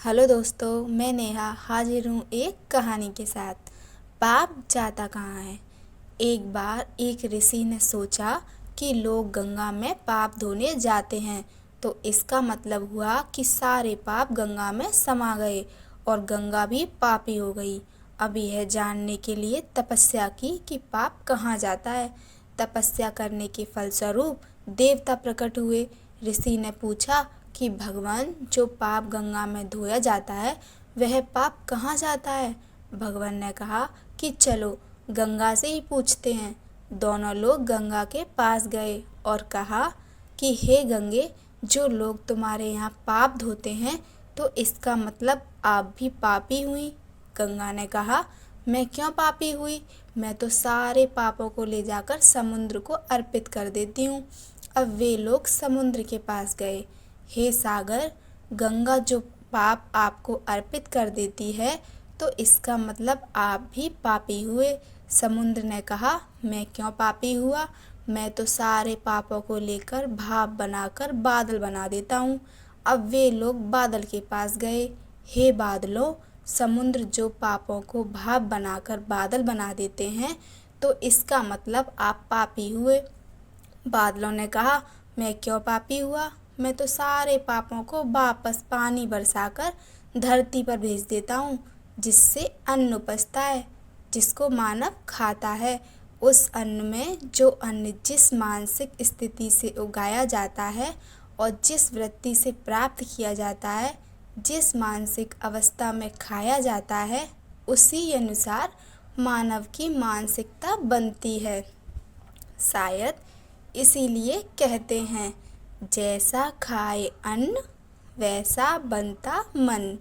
Hello दोस्तों, मैं नेहा हाजिर हूँ एक कहानी के साथ। पाप जाता कहाँ है। एक बार एक ऋषि ने सोचा कि लोग गंगा में पाप धोने जाते हैं, तो इसका मतलब हुआ कि सारे पाप गंगा में समा गए और गंगा भी पापी हो गई। अब यह जानने के लिए तपस्या की कि पाप कहाँ जाता है। तपस्या करने के फलस्वरूप देवता प्रकट हुए। ऋषि ने पूछा कि भगवान, जो पाप गंगा में धोया जाता है वह पाप कहाँ जाता है। भगवान ने कहा कि चलो गंगा से ही पूछते हैं। दोनों लोग गंगा के पास गए और कहा कि हे गंगे, जो लोग तुम्हारे यहाँ पाप धोते हैं तो इसका मतलब आप भी पापी हुई। गंगा ने कहा, मैं क्यों पापी हुई, मैं तो सारे पापों को ले जाकर समुद्र को अर्पित कर देती हूँ। अब वे लोग समुद्र के पास गए। हे सागर, गंगा जो पाप आपको अर्पित कर देती है तो इसका मतलब आप भी पापी हुए। समुद्र ने कहा, मैं क्यों पापी हुआ, मैं तो सारे पापों को लेकर भाप बनाकर बादल बना देता हूँ। अब वे लोग बादल के पास गए। हे बादलों, समुद्र जो पापों को भाप बनाकर बादल बना देते हैं तो इसका मतलब आप पापी हुए। बादलों ने कहा, मैं क्यों पापी हुआ, मैं तो सारे पापों को वापस पानी बरसाकर धरती पर भेज देता हूँ, जिससे अन्न उपजता है, जिसको मानव खाता है। उस अन्न में जो अन्न जिस मानसिक स्थिति से उगाया जाता है और जिस वृत्ति से प्राप्त किया जाता है, जिस मानसिक अवस्था में खाया जाता है, उसी अनुसार मानव की मानसिकता बनती है। शायद इसीलिए कहते हैं, जैसा खाए अन्न वैसा बनता मन।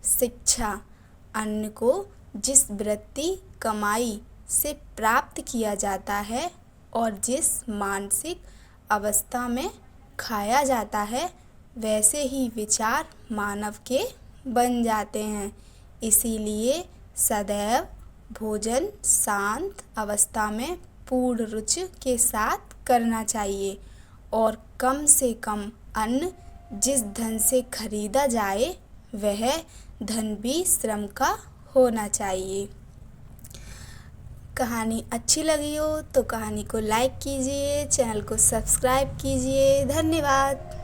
शिक्षा, अन्न को जिस वृत्ति कमाई से प्राप्त किया जाता है और जिस मानसिक अवस्था में खाया जाता है, वैसे ही विचार मानव के बन जाते हैं। इसीलिए सदैव भोजन शांत अवस्था में पूर्ण रुचि के साथ करना चाहिए और कम से कम अन्न जिस धन से खरीदा जाए वह धन भी श्रम का होना चाहिए। कहानी अच्छी लगी हो तो कहानी को लाइक कीजिए, चैनल को सब्सक्राइब कीजिए। धन्यवाद।